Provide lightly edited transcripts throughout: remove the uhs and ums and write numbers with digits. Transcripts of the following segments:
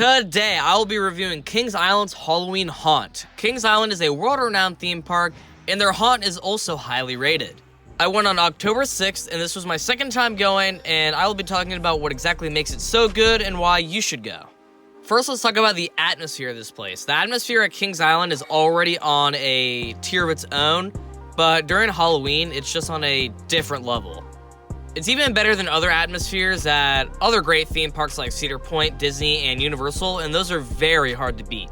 Today, I will be reviewing Kings Island's Halloween Haunt. Kings Island is a world-renowned theme park, and their haunt is also highly rated. I went on October 6th, and this was my second time going, and I will be talking about what exactly makes it so good and why you should go. First, let's talk about the atmosphere of this place. The atmosphere at Kings Island is already on a tier of its own, but during Halloween, it's just on a different level. It's even better than other atmospheres at other great theme parks like Cedar Point, Disney, and Universal, and those are very hard to beat.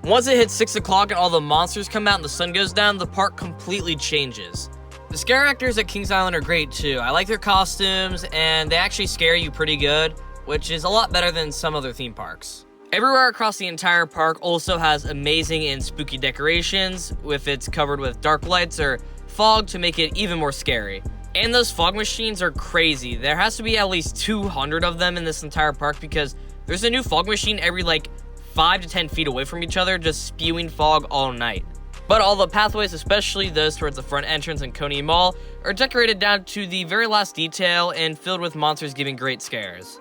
Once it hits 6 o'clock and all the monsters come out and the sun goes down, the park completely changes. The scare actors at Kings Island are great too. I like their costumes, and they actually scare you pretty good, which is a lot better than some other theme parks. Everywhere across the entire park also has amazing and spooky decorations, if it's covered with dark lights or fog to make it even more scary. And those fog machines are crazy. There has to be at least 200 of them in this entire park because there's a new fog machine every 5 to 10 feet away from each other, just spewing fog all night. But all the pathways, especially those towards the front entrance and Coney Mall, are decorated down to the very last detail and filled with monsters giving great scares.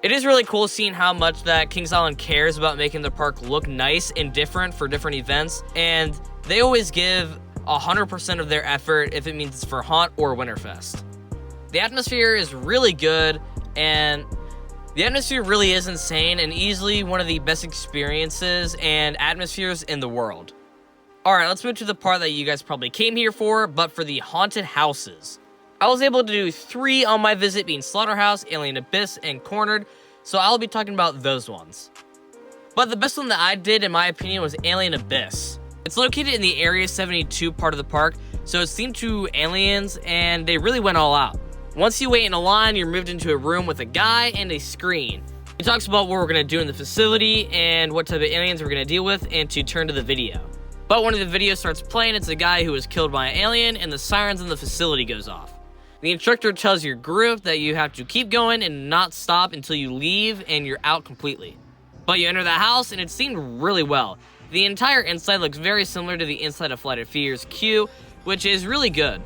It is really cool seeing how much that Kings Island cares about making the park look nice and different for different events, and they always give 100% of their effort if it means it's for Haunt or Winterfest. The atmosphere is really good, and the atmosphere really is insane and easily one of the best experiences and atmospheres in the world. Alright, let's move to the part that you guys probably came here for, but for the haunted houses. I was able to do 3 on my visit, being Slaughterhouse, Alien Abyss, and Cornered, so I'll be talking about those ones. But the best one that I did, in my opinion, was Alien Abyss. It's located in the Area 72 part of the park, so it's themed to aliens, and they really went all out. Once you wait in a line, you're moved into a room with a guy and a screen. It talks about what we're going to do in the facility, and what type of aliens we're going to deal with, and to turn to the video. But when the video starts playing, it's a guy who was killed by an alien, and the sirens in the facility goes off. The instructor tells your group that you have to keep going and not stop until you leave, and you're out completely. But you enter the house, and it's themed really well. The entire inside looks very similar to the inside of Flight of Fear's queue, which is really good.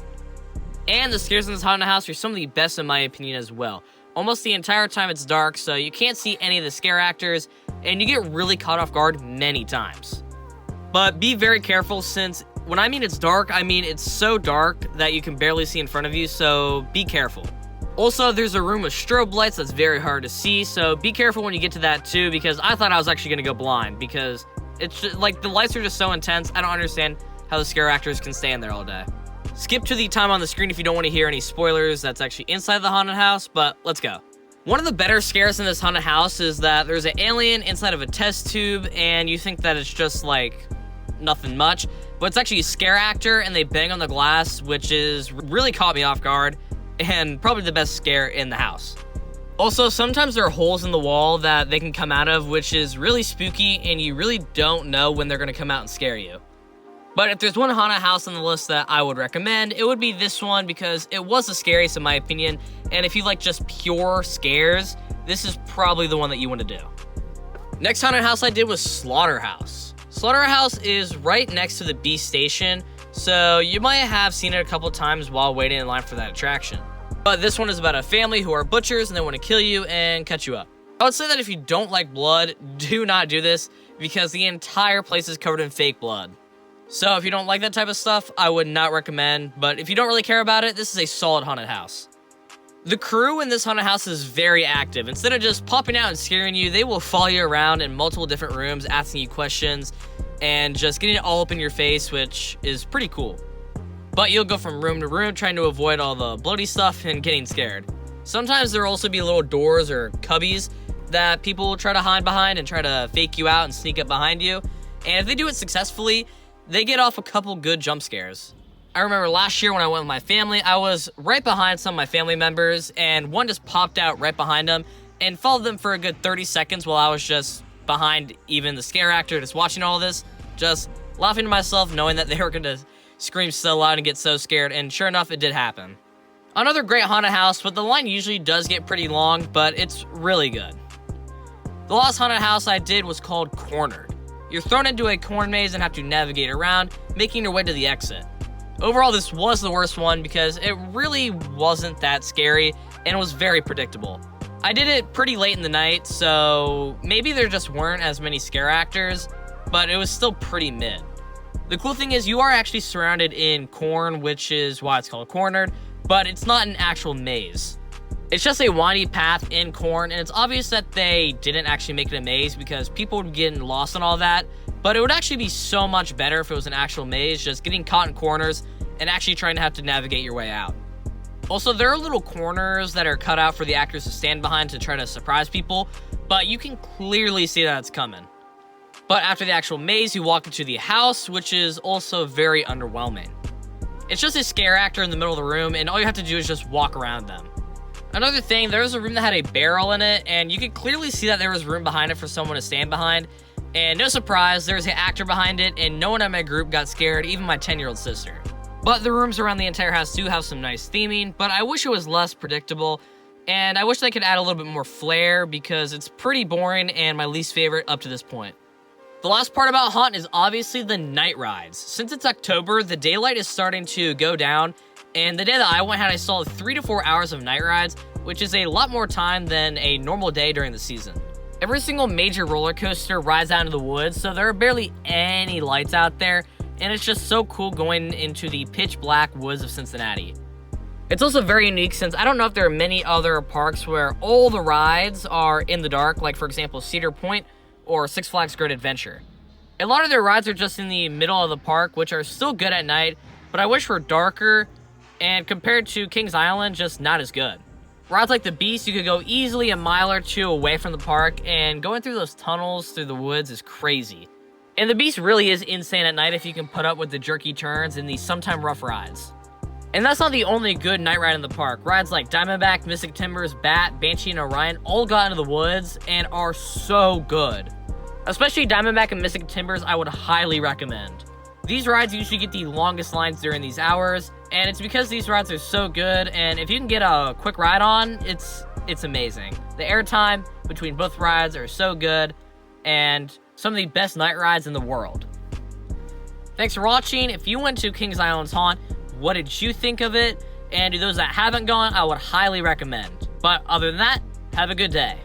And the scares in this haunted house are some of the best in my opinion as well. Almost the entire time it's dark, so you can't see any of the scare actors, and you get really caught off guard many times. But be very careful, since when I mean it's dark, I mean it's so dark that you can barely see in front of you, so be careful. Also, there's a room with strobe lights that's very hard to see, so be careful when you get to that too, because I thought I was actually going to go blind, because it's just, the lights are just so intense. I don't understand how the scare actors can stay in there all day. Skip to the time on the screen if you don't want to hear any spoilers that's actually inside the haunted house, but let's go. One of the better scares in this haunted house is that there's an alien inside of a test tube, and you think that it's just nothing much, but it's actually a scare actor, and they bang on the glass, which is really caught me off guard, and probably the best scare in the house. Also, sometimes there are holes in the wall that they can come out of, which is really spooky, and you really don't know when they're going to come out and scare you. But if there's one haunted house on the list that I would recommend, it would be this one, because it was the scariest in my opinion, and if you like just pure scares, this is probably the one that you want to do. Next haunted house I did was Slaughterhouse. Slaughterhouse is right next to the Beast Station, so you might have seen it a couple times while waiting in line for that attraction. But this one is about a family who are butchers and they want to kill you and cut you up. I would say that if you don't like blood, do not do this, because the entire place is covered in fake blood. So if you don't like that type of stuff, I would not recommend, but if you don't really care about it, this is a solid haunted house. The crew in this haunted house is very active. Instead of just popping out and scaring you, they will follow you around in multiple different rooms, asking you questions, and just getting it all up in your face, which is pretty cool. But you'll go from room to room trying to avoid all the bloody stuff and getting scared. Sometimes there will also be little doors or cubbies that people will try to hide behind and try to fake you out and sneak up behind you. And if they do it successfully, they get off a couple good jump scares. I remember last year when I went with my family, I was right behind some of my family members, and one just popped out right behind them and followed them for a good 30 seconds while I was just behind even the scare actor, just watching all this, just laughing to myself, knowing that they were going to scream so loud and get so scared, and sure enough, it did happen. Another great haunted house, but the line usually does get pretty long, but it's really good. The last haunted house I did was called Cornered. You're thrown into a corn maze and have to navigate around, making your way to the exit. Overall, this was the worst one because it really wasn't that scary and it was very predictable. I did it pretty late in the night, so maybe there just weren't as many scare actors, but it was still pretty mid. The cool thing is you are actually surrounded in corn, which is why it's called cornered, but it's not an actual maze. It's just a windy path in corn, and it's obvious that they didn't actually make it a maze because people would get lost and all that, but it would actually be so much better if it was an actual maze, just getting caught in corners and actually trying to have to navigate your way out. Also, there are little corners that are cut out for the actors to stand behind to try to surprise people, but you can clearly see that it's coming. But after the actual maze, you walk into the house, which is also very underwhelming. It's just a scare actor in the middle of the room, and all you have to do is just walk around them. Another thing, there was a room that had a barrel in it, and you could clearly see that there was room behind it for someone to stand behind. And no surprise, there was an actor behind it, and no one in my group got scared, even my 10-year-old sister. But the rooms around the entire house do have some nice theming, but I wish it was less predictable, and I wish they could add a little bit more flair because it's pretty boring and my least favorite up to this point. The last part about Haunt is obviously the night rides. Since it's October, the daylight is starting to go down, and the day that I went had a solid 3 to 4 hours of night rides, which is a lot more time than a normal day during the season. Every single major roller coaster rides out into the woods, so there are barely any lights out there, and it's just so cool going into the pitch black woods of Cincinnati. It's also very unique since I don't know if there are many other parks where all the rides are in the dark, like for example Cedar Point or Six Flags Great Adventure. A lot of their rides are just in the middle of the park, which are still good at night, but I wish were darker, and compared to Kings Island, just not as good. Rides like the Beast, you could go easily a mile or two away from the park, and going through those tunnels through the woods is crazy. And the Beast really is insane at night if you can put up with the jerky turns and the sometimes rough rides. And that's not the only good night ride in the park. Rides like Diamondback, Mystic Timbers, Bat, Banshee, and Orion all got into the woods and are so good. Especially Diamondback and Mystic Timbers, I would highly recommend. These rides usually get the longest lines during these hours, and it's because these rides are so good, and if you can get a quick ride on, it's amazing. The airtime between both rides are so good, and some of the best night rides in the world. Thanks for watching. If you went to Kings Island's Haunt, what did you think of it? And to those that haven't gone, I would highly recommend. But other than that, have a good day.